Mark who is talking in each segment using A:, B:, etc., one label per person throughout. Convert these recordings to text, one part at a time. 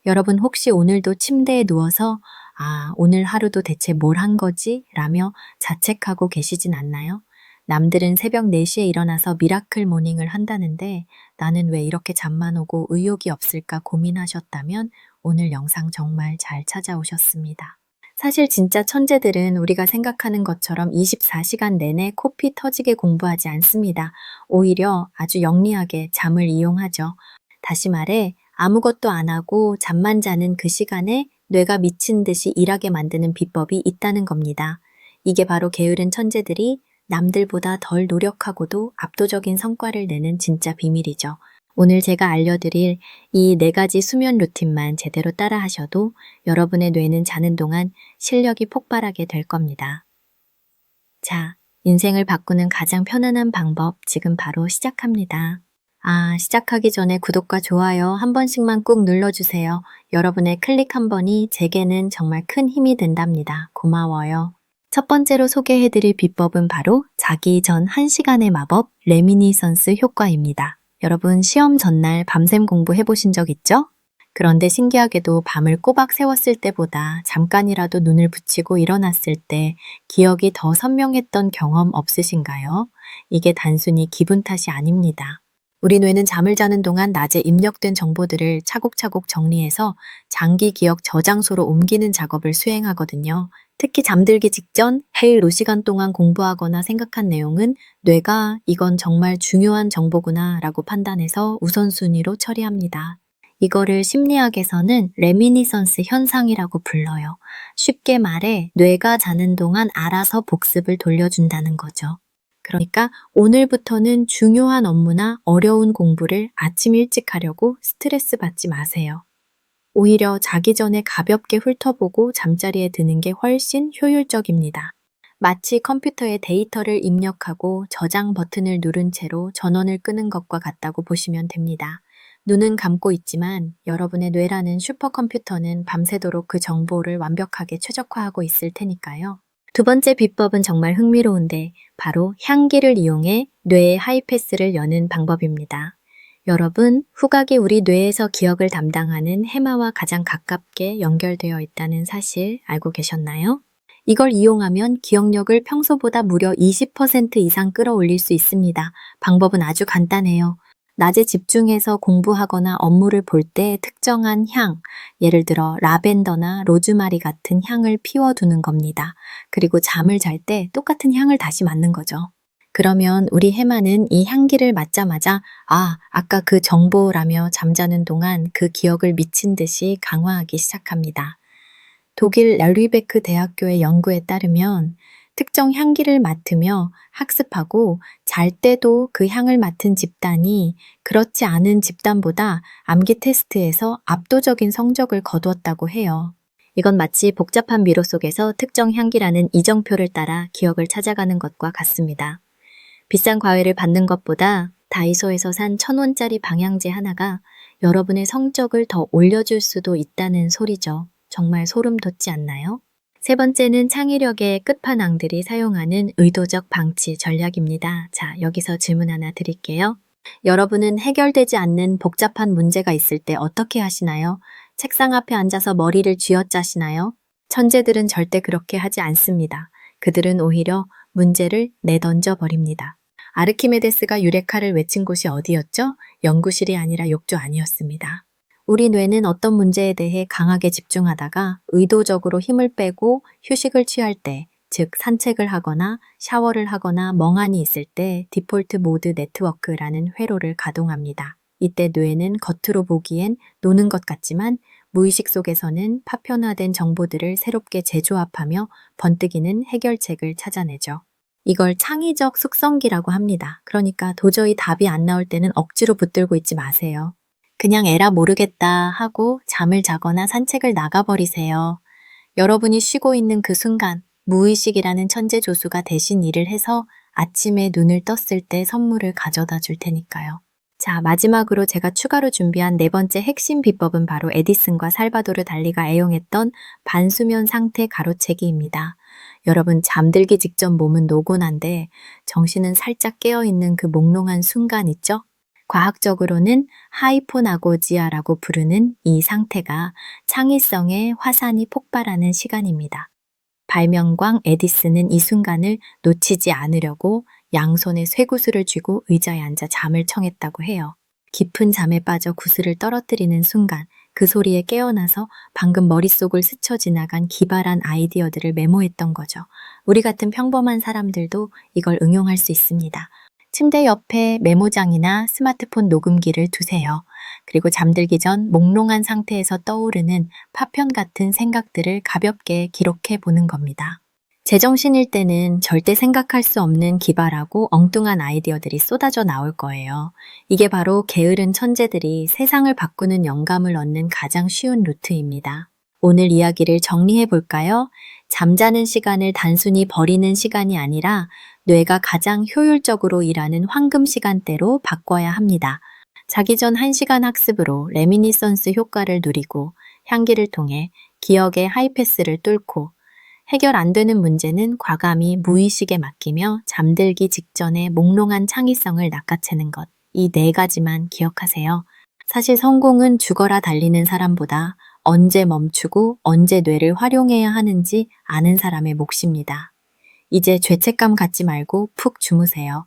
A: 여러분 혹시 오늘도 침대에 누워서 오늘 하루도 대체 뭘 한 거지? 라며 자책하고 계시진 않나요? 남들은 새벽 4시에 일어나서 미라클 모닝을 한다는데 나는 왜 이렇게 잠만 오고 의욕이 없을까 고민하셨다면 오늘 영상 정말 잘 찾아오셨습니다. 사실 진짜 천재들은 우리가 생각하는 것처럼 24시간 내내 코피 터지게 공부하지 않습니다. 오히려 아주 영리하게 잠을 이용하죠. 다시 말해 아무것도 안 하고 잠만 자는 그 시간에 뇌가 미친 듯이 일하게 만드는 비법이 있다는 겁니다. 이게 바로 게으른 천재들이 남들보다 덜 노력하고도 압도적인 성과를 내는 진짜 비밀이죠. 오늘 제가 알려드릴 이 4가지 수면 루틴만 제대로 따라 하셔도 여러분의 뇌는 자는 동안 실력이 폭발하게 될 겁니다. 자, 인생을 바꾸는 가장 편안한 방법 지금 바로 시작합니다. 시작하기 전에 구독과 좋아요 한 번씩만 꾹 눌러주세요. 여러분의 클릭 한 번이 제게는 정말 큰 힘이 된답니다. 고마워요. 첫 번째로 소개해드릴 비법은 바로 자기 전 1시간의 마법 레미니선스 효과입니다. 여러분 시험 전날 밤샘 공부해보신 적 있죠? 그런데 신기하게도 밤을 꼬박 새웠을 때보다 잠깐이라도 눈을 붙이고 일어났을 때 기억이 더 선명했던 경험 없으신가요? 이게 단순히 기분 탓이 아닙니다. 우리 뇌는 잠을 자는 동안 낮에 입력된 정보들을 차곡차곡 정리해서 장기 기억 저장소로 옮기는 작업을 수행하거든요. 특히 잠들기 직전 해일 2시간 동안 공부하거나 생각한 내용은 뇌가 이건 정말 중요한 정보구나 라고 판단해서 우선순위로 처리합니다. 이거를 심리학에서는 레미니선스 현상이라고 불러요. 쉽게 말해 뇌가 자는 동안 알아서 복습을 돌려준다는 거죠. 그러니까 오늘부터는 중요한 업무나 어려운 공부를 아침 일찍 하려고 스트레스 받지 마세요. 오히려 자기 전에 가볍게 훑어보고 잠자리에 드는 게 훨씬 효율적입니다. 마치 컴퓨터에 데이터를 입력하고 저장 버튼을 누른 채로 전원을 끄는 것과 같다고 보시면 됩니다. 눈은 감고 있지만 여러분의 뇌라는 슈퍼컴퓨터는 밤새도록 그 정보를 완벽하게 최적화하고 있을 테니까요. 두 번째 비법은 정말 흥미로운데 바로 향기를 이용해 뇌의 하이패스를 여는 방법입니다. 여러분, 후각이 우리 뇌에서 기억을 담당하는 해마와 가장 가깝게 연결되어 있다는 사실 알고 계셨나요? 이걸 이용하면 기억력을 평소보다 무려 20% 이상 끌어올릴 수 있습니다. 방법은 아주 간단해요. 낮에 집중해서 공부하거나 업무를 볼 때 특정한 향, 예를 들어 라벤더나 로즈마리 같은 향을 피워두는 겁니다. 그리고 잠을 잘 때 똑같은 향을 다시 맡는 거죠. 그러면 우리 해마는 이 향기를 맡자마자 아까 그 정보라며 잠자는 동안 그 기억을 미친 듯이 강화하기 시작합니다. 독일 랄리베크 대학교의 연구에 따르면 특정 향기를 맡으며 학습하고 잘 때도 그 향을 맡은 집단이 그렇지 않은 집단보다 암기 테스트에서 압도적인 성적을 거두었다고 해요. 이건 마치 복잡한 미로 속에서 특정 향기라는 이정표를 따라 기억을 찾아가는 것과 같습니다. 비싼 과외를 받는 것보다 다이소에서 산 1,000원짜리 방향제 하나가 여러분의 성적을 더 올려줄 수도 있다는 소리죠. 정말 소름 돋지 않나요? 세 번째는 창의력의 끝판왕들이 사용하는 의도적 방치 전략입니다. 자, 여기서 질문 하나 드릴게요. 여러분은 해결되지 않는 복잡한 문제가 있을 때 어떻게 하시나요? 책상 앞에 앉아서 머리를 쥐어짜시나요? 천재들은 절대 그렇게 하지 않습니다. 그들은 오히려 문제를 내던져 버립니다. 아르키메데스가 유레카를 외친 곳이 어디였죠? 연구실이 아니라 욕조 아니었습니다. 우리 뇌는 어떤 문제에 대해 강하게 집중하다가 의도적으로 힘을 빼고 휴식을 취할 때, 즉 산책을 하거나 샤워를 하거나 멍하니 있을 때 디폴트 모드 네트워크라는 회로를 가동합니다. 이때 뇌는 겉으로 보기엔 노는 것 같지만 무의식 속에서는 파편화된 정보들을 새롭게 재조합하며 번뜩이는 해결책을 찾아내죠. 이걸 창의적 숙성기라고 합니다. 그러니까 도저히 답이 안 나올 때는 억지로 붙들고 있지 마세요. 그냥 에라 모르겠다 하고 잠을 자거나 산책을 나가버리세요. 여러분이 쉬고 있는 그 순간 무의식이라는 천재 조수가 대신 일을 해서 아침에 눈을 떴을 때 선물을 가져다 줄 테니까요. 자, 마지막으로 제가 추가로 준비한 4번째 핵심 비법은 바로 에디슨과 살바도르 달리가 애용했던 반수면 상태 가로채기입니다. 여러분 잠들기 직전 몸은 노곤한데 정신은 살짝 깨어있는 그 몽롱한 순간 있죠? 과학적으로는 하이포나고지아라고 부르는 이 상태가 창의성의 화산이 폭발하는 시간입니다. 발명광 에디슨은 이 순간을 놓치지 않으려고 양손에 쇠구슬을 쥐고 의자에 앉아 잠을 청했다고 해요. 깊은 잠에 빠져 구슬을 떨어뜨리는 순간 그 소리에 깨어나서 방금 머릿속을 스쳐 지나간 기발한 아이디어들을 메모했던 거죠. 우리 같은 평범한 사람들도 이걸 응용할 수 있습니다. 침대 옆에 메모장이나 스마트폰 녹음기를 두세요. 그리고 잠들기 전 몽롱한 상태에서 떠오르는 파편 같은 생각들을 가볍게 기록해 보는 겁니다. 제정신일 때는 절대 생각할 수 없는 기발하고 엉뚱한 아이디어들이 쏟아져 나올 거예요. 이게 바로 게으른 천재들이 세상을 바꾸는 영감을 얻는 가장 쉬운 루트입니다. 오늘 이야기를 정리해 볼까요? 잠자는 시간을 단순히 버리는 시간이 아니라 뇌가 가장 효율적으로 일하는 황금 시간대로 바꿔야 합니다. 자기 전 1시간 학습으로 레미니선스 효과를 누리고 향기를 통해 기억의 하이패스를 뚫고 해결 안 되는 문제는 과감히 무의식에 맡기며 잠들기 직전에 몽롱한 창의성을 낚아채는 것. 이 4가지만 기억하세요. 사실 성공은 죽어라 달리는 사람보다 언제 멈추고 언제 뇌를 활용해야 하는지 아는 사람의 몫입니다. 이제 죄책감 갖지 말고 푹 주무세요.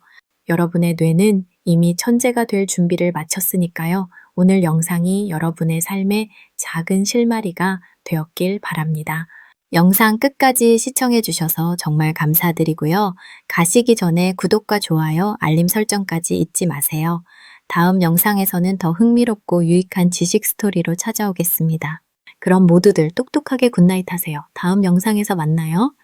A: 여러분의 뇌는 이미 천재가 될 준비를 마쳤으니까요. 오늘 영상이 여러분의 삶의 작은 실마리가 되었길 바랍니다. 영상 끝까지 시청해 주셔서 정말 감사드리고요. 가시기 전에 구독과 좋아요, 알림 설정까지 잊지 마세요. 다음 영상에서는 더 흥미롭고 유익한 지식 스토리로 찾아오겠습니다. 그럼 모두들 똑똑하게 굿나잇 하세요. 다음 영상에서 만나요.